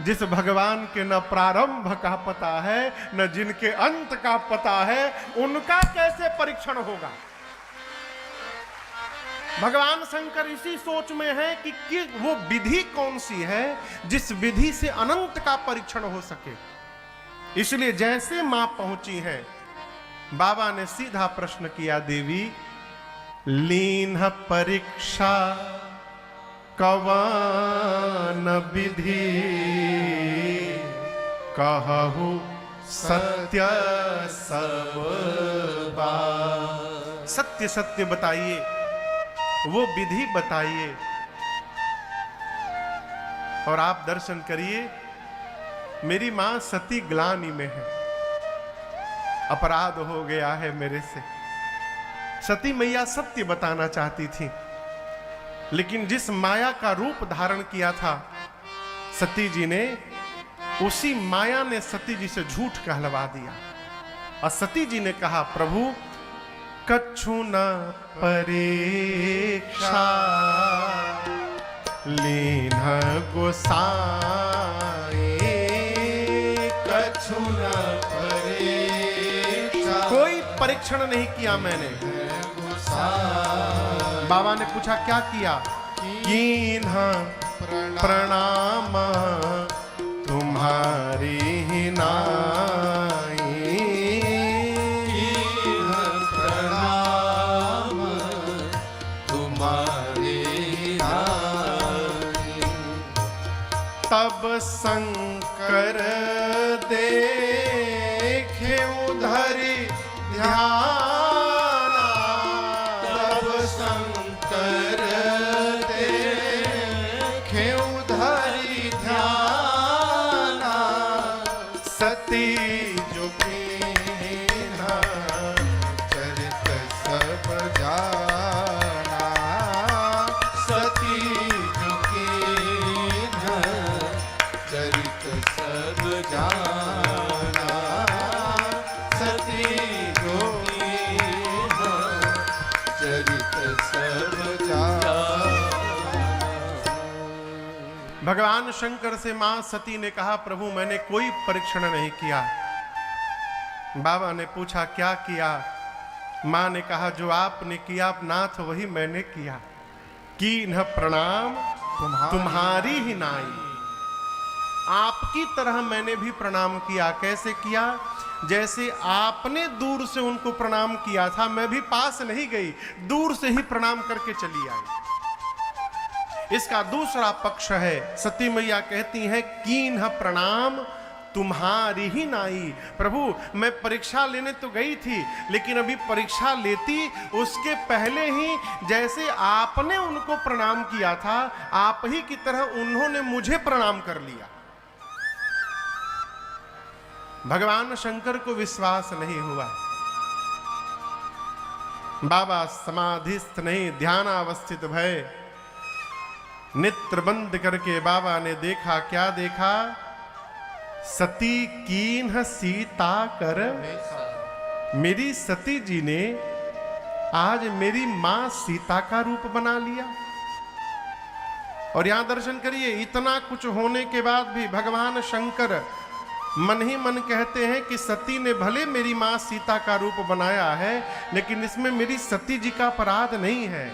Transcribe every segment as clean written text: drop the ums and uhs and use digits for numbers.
जिस भगवान के न प्रारंभ का पता है न जिनके अंत का पता है, उनका कैसे परीक्षण होगा? भगवान शंकर इसी सोच में है कि वो विधि कौन सी है जिस विधि से अनंत का परीक्षण हो सके। इसलिए जैसे मां पहुंची है, बाबा ने सीधा प्रश्न किया, देवी लीन परीक्षा कवन विधि, कहु सत्य सब बात। सत्य सत्य बताइए, वो विधि बताइए। और आप दर्शन करिए, मेरी मां सती ग्लानि में है, अपराध हो गया है मेरे से। सती मैया सत्य बताना चाहती थी, लेकिन जिस माया का रूप धारण किया था सती जी ने, उसी माया ने सती जी से झूठ कहलवा दिया। और सती जी ने कहा, प्रभु कछु न परीक्षा लीन गोसाई, कछु न परीक्षा, कोई परीक्षण नहीं किया मैंने। बाबा ने पूछा क्या किया? कीन्ह प्रणाम तुम्हारी ही नाई, प्रणाम तुम्हारी नाई। तब शंकर देखे उधरी ध्यान, तब शंकर देखे उधरी ध्यान, सती जो कीन्हा चरित सब जाना, सती जो कीन्हा चरित सब जाना, सती जो कीन्हा चरित सब जाना। भगवान शंकर से मां सती ने कहा, प्रभु मैंने कोई परीक्षण नहीं किया। बाबा ने पूछा क्या किया? मां ने कहा, जो आपने किया नाथ वही मैंने किया। कीन्ह प्रणाम तुम्हारी ही नाई, आपकी तरह मैंने भी प्रणाम किया। कैसे किया? जैसे आपने दूर से उनको प्रणाम किया था, मैं भी पास नहीं गई, दूर से ही प्रणाम करके चली आई। इसका दूसरा पक्ष है, सती मैया कहती हैं कीन्ह प्रणाम तुम्हारी ही नाई। प्रभु मैं परीक्षा लेने तो गई थी, लेकिन अभी परीक्षा लेती उसके पहले ही जैसे आपने उनको प्रणाम किया था, आप ही की तरह उन्होंने मुझे प्रणाम कर लिया। भगवान शंकर को विश्वास नहीं हुआ। बाबा समाधिस्थ नहीं, ध्यानावस्थित भय नेत्र बंद करके बाबा ने देखा। क्या देखा? सती कीन्ह सीता कर, मेरी सती जी ने आज मेरी मां सीता का रूप बना लिया। और यहां दर्शन करिए, इतना कुछ होने के बाद भी भगवान शंकर मन ही मन कहते हैं कि सती ने भले मेरी मां सीता का रूप बनाया है, लेकिन इसमें मेरी सती जी का अपराध नहीं है।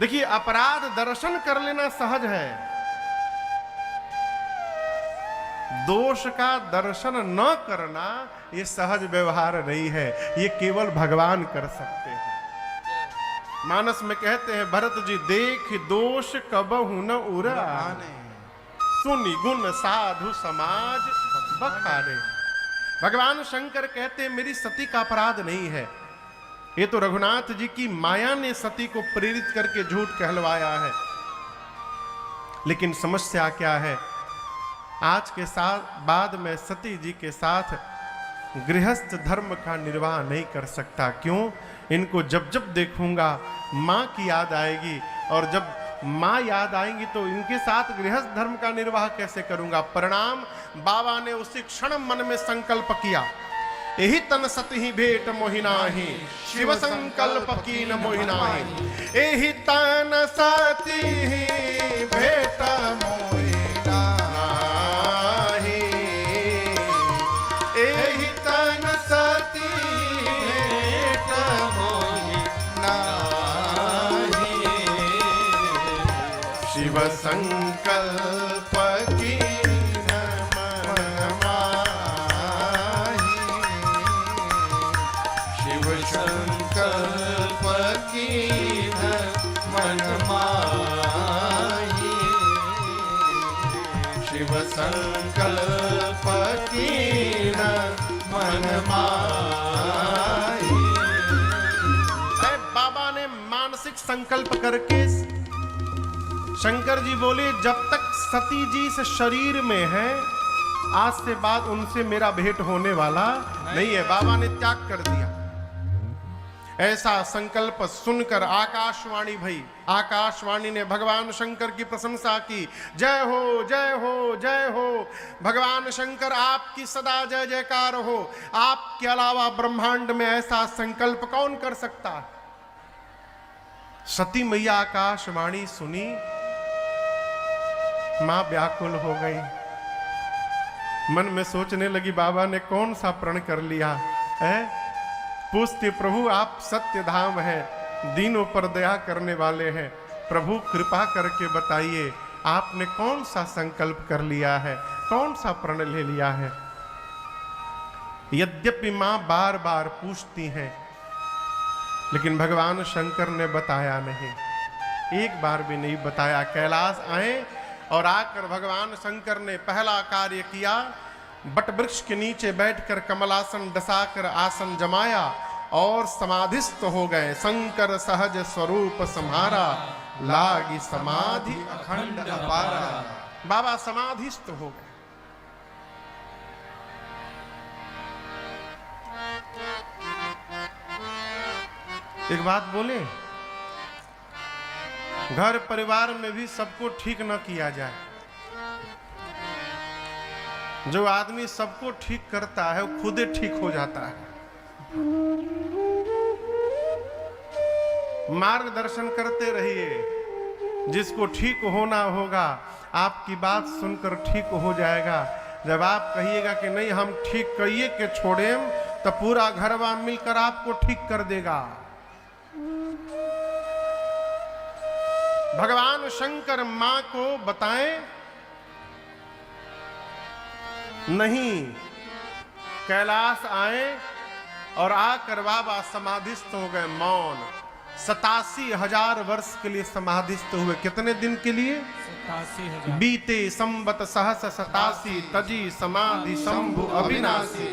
देखिए, अपराध दर्शन कर लेना सहज है, दोष का दर्शन न करना ये सहज व्यवहार नहीं है, ये केवल भगवान कर सकते हैं। मानस में कहते हैं, भरत जी देख दोष कबहु न उराने, सुनि गुण साधु समाज बखाने। भगवान शंकर कहते हैं मेरी सती का अपराध नहीं है, ये तो रघुनाथ जी की माया ने सती को प्रेरित करके झूठ कहलवाया है। लेकिन समस्या क्या है? आज के साथ बाद में सती जी के साथ गृहस्थ धर्म का निर्वाह नहीं कर सकता। क्यों? इनको जब जब देखूंगा माँ की याद आएगी, और जब माँ याद आएंगी तो इनके साथ गृहस्थ धर्म का निर्वाह कैसे करूंगा। परिणाम बाबा ने उसी क्षण मन में संकल्प किया, एहि तन सत ही भेट मोहिनाही, शिव संकल्प कीन मोहिनाही। एहि तन सत ही शिव संकल्प की शिव संकल्प कीन मन माही शिव संकल्प कीन मन माही। बाबा ने मानसिक संकल्प करके शंकर जी बोले जब तक सती जी इस शरीर में है आज से बाद उनसे मेरा भेंट होने वाला नहीं है। बाबा ने त्याग कर दिया। ऐसा संकल्प सुनकर आकाशवाणी भई। आकाशवाणी ने भगवान शंकर की प्रशंसा की। जय हो जय हो जय हो भगवान शंकर, आपकी सदा जय जयकार हो। आपके अलावा ब्रह्मांड में ऐसा संकल्प कौन कर सकता है। सती मैया आकाशवाणी सुनी, मां व्याकुल हो गई। मन में सोचने लगी बाबा ने कौन सा प्रण कर लिया है। पूछते प्रभु आप सत्य धाम है, दीनों पर दया करने वाले हैं, प्रभु कृपा करके बताइए आपने कौन सा संकल्प कर लिया है, कौन सा प्रण ले लिया है। यद्यपि मां बार बार पूछती हैं लेकिन भगवान शंकर ने बताया नहीं, एक बार भी नहीं बताया। कैलाश आए और आकर भगवान शंकर ने पहला कार्य किया, बट वृक्ष के नीचे बैठकर कमलासन दसाकर आसन जमाया और समाधिस्थ हो गए। शंकर सहज स्वरूप सम्हारा, लागी समाधि अखंड अपारा। बाबा समाधिस्थ हो गए। एक बात बोले, घर परिवार में भी सबको ठीक न किया जाए। जो आदमी सबको ठीक करता है वो खुद ही ठीक हो जाता है। मार्गदर्शन करते रहिए, जिसको ठीक होना होगा आपकी बात सुनकर ठीक हो जाएगा। जब आप कहिएगा कि नहीं हम ठीक कहिए के छोड़ें तो पूरा घरवा मिलकर आपको ठीक कर देगा। भगवान शंकर मां को बताएं नहीं, कैलाश आए और आकर बाबा समाधिस्थ हो गए। मौन 87,000 वर्ष के लिए समाधिस्थ हुए। कितने दिन के लिए? 87,000। बीते संबत सहस 87 तजी समाधि शंभु अविनाशी।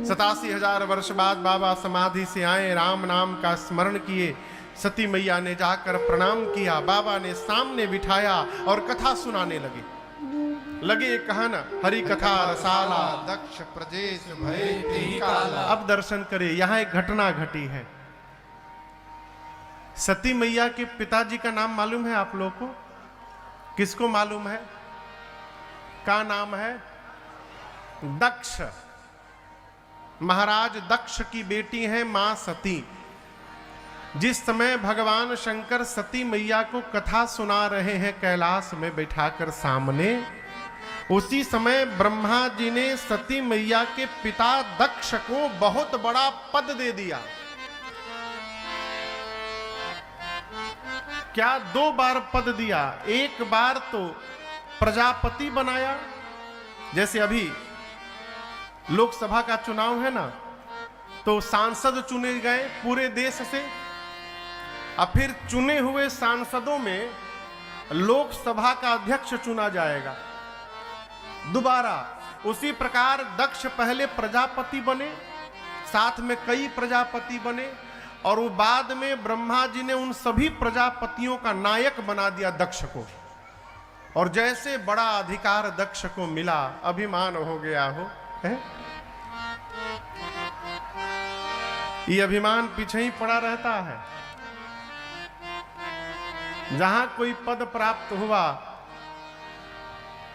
87,000 वर्ष बाद बाबा समाधि से आए, राम नाम का स्मरण किए। सती मैया ने जाकर प्रणाम किया, बाबा ने सामने बिठाया और कथा सुनाने लगे कहना हरि कथा रसाला दक्ष प्रदेश भय तेहि काला। अब दर्शन करे, यहां एक घटना घटी है। सती मैया के पिताजी का नाम मालूम है आप लोगों को? किसको मालूम है? क्या नाम है? दक्ष। महाराज दक्ष की बेटी है मां सती। जिस समय भगवान शंकर सती मैया को कथा सुना रहे हैं कैलाश में बैठाकर सामने, उसी समय ब्रह्मा जी ने सती मैया के पिता दक्ष को बहुत बड़ा पद दे दिया। क्या 2 बार पद दिया। एक बार तो प्रजापति बनाया, जैसे अभी लोकसभा का चुनाव है ना, तो सांसद चुने गए पूरे देश से। और फिर चुने हुए सांसदों में लोकसभा का अध्यक्ष चुना जाएगा दोबारा। उसी प्रकार दक्ष पहले प्रजापति बने, साथ में कई प्रजापति बने, और वो बाद में ब्रह्मा जी ने उन सभी प्रजापतियों का नायक बना दिया दक्ष को। और जैसे बड़ा अधिकार दक्ष को मिला, अभिमान हो गया हो है? ये अभिमान पीछे ही पड़ा रहता है। जहां कोई पद प्राप्त हुआ,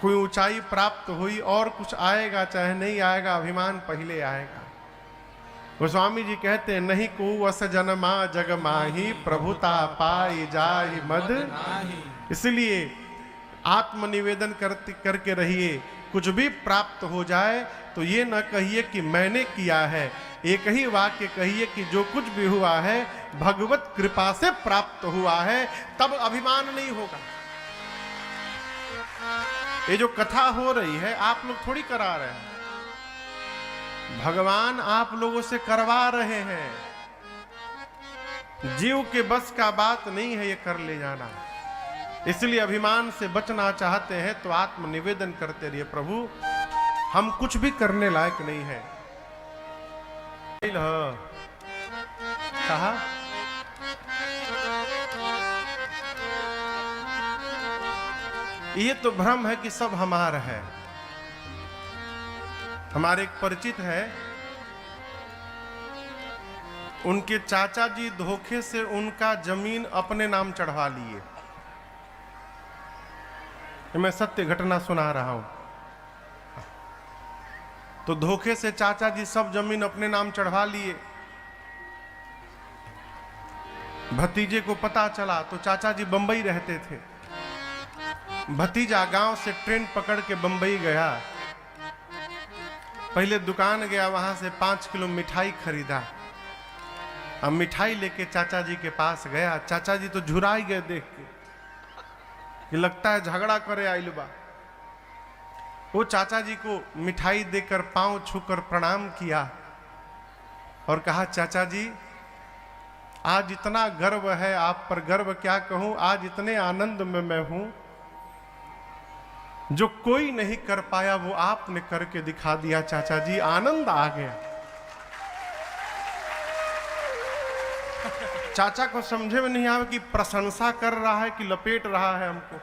कोई ऊंचाई प्राप्त हुई, और कुछ आएगा चाहे नहीं आएगा, अभिमान पहले आएगा। गोस्वामी जी कहते हैं नहीं को वस जनमा जग माही, प्रभुता पाई जाहि मद। इसलिए आत्मनिवेदन करके रहिए। कुछ भी प्राप्त हो जाए तो ये न कहिए कि मैंने किया है, एक ही वाक्य कहिए कि जो कुछ भी हुआ है भगवत कृपा से प्राप्त हुआ है, तब अभिमान नहीं होगा। ये जो कथा हो रही है आप लोग थोड़ी करा रहे हैं, भगवान आप लोगों से करवा रहे हैं। जीव के बस का बात नहीं है ये कर ले जाना। इसलिए अभिमान से बचना चाहते हैं तो आत्म निवेदन करते रहिए, प्रभु हम कुछ भी करने लायक नहीं है। कहा ये तो भ्रम है कि सब हमारा है। हमारे एक परिचित है, उनके चाचा जी धोखे से उनका जमीन अपने नाम चढ़वा लिए। मैं सत्य घटना सुना रहा हूं। तो धोखे से चाचा जी सब जमीन अपने नाम चढ़वा लिए। भतीजे को पता चला तो चाचा जी बंबई रहते थे। भतीजा गांव से ट्रेन पकड़ के बंबई गया। पहले दुकान गया, वहां से 5 किलो मिठाई खरीदा। अब मिठाई लेके चाचा जी के पास गया। चाचा जी तो झुरा ही गए देख के कि लगता है झगड़ा करे आइल बा। वो चाचा जी को मिठाई देकर पांव छूकर प्रणाम किया और कहा, चाचा जी आज इतना गर्व है आप पर, गर्व क्या कहूं, आज इतने आनंद में मैं हूं, जो कोई नहीं कर पाया वो आपने करके दिखा दिया। चाचा जी आनंद आ गया। चाचा को समझे में नहीं आया कि प्रशंसा कर रहा है कि लपेट रहा है हमको।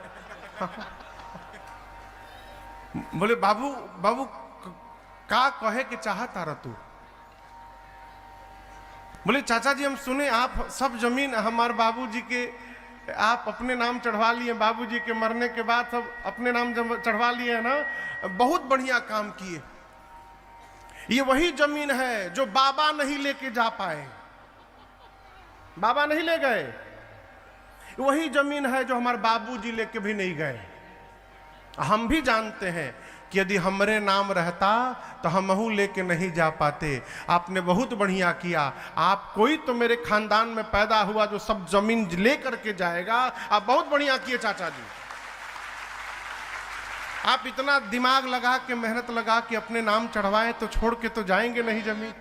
बोले बाबू बाबू का कहे के चाहता रह तू? बोले चाचा जी हम सुने आप सब जमीन हमारे बाबूजी के आप अपने नाम चढ़वा लिए, बाबूजी के मरने के बाद सब अपने नाम चढ़वा लिए है ना, बहुत बढ़िया काम किए। ये वही जमीन है जो बाबा नहीं लेके जा पाए, बाबा नहीं ले गए। वही जमीन है जो हमारे बाबूजी लेके भी नहीं गए। हम भी जानते हैं कि यदि हमरे नाम रहता तो हमहू लेके नहीं जा पाते। आपने बहुत बढ़िया किया। आप कोई तो मेरे खानदान में पैदा हुआ जो सब जमीन ले करके जाएगा। आप बहुत बढ़िया किए चाचा जी। आप इतना दिमाग लगा के मेहनत लगा के अपने नाम चढ़वाए तो छोड़ के तो जाएंगे नहीं, जमीन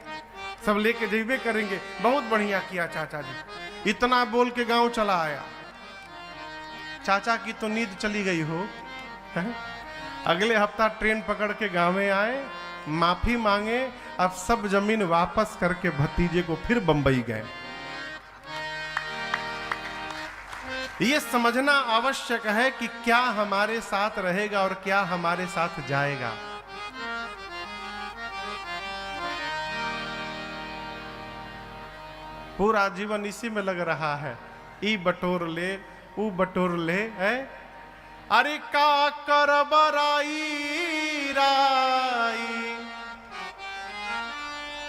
सब लेके जेबे करेंगे। बहुत बढ़िया किया चाचा जी। इतना बोल के गांव चला आया। चाचा की तो नींद चली गई हो। अगले हफ्ता ट्रेन पकड़ के गांव में आए, माफी मांगे, अब सब जमीन वापस करके भतीजे को फिर बंबई गए। ये समझना आवश्यक है कि क्या हमारे साथ रहेगा और क्या हमारे साथ जाएगा। पूरा जीवन इसी में लग रहा है, ई बटोर ले ऊ बटोर ले है। अरे का करब राई राई,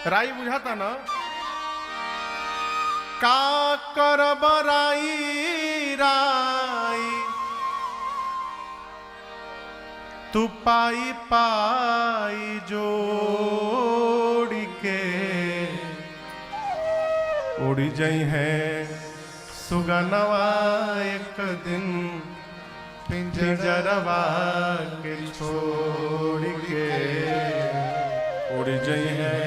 राई बुझाता ना? का करब राई राई, तू पाई पाई जोड़ के उड़ जाई है सुगनवा एक दिन पिंजरवा के छोड़ के उड़ जाई है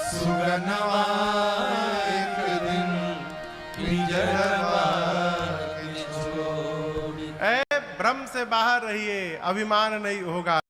सुगनवा एक दिन पिंजरवा के छोड़। भ्रम से बाहर रहिए, अभिमान नहीं होगा।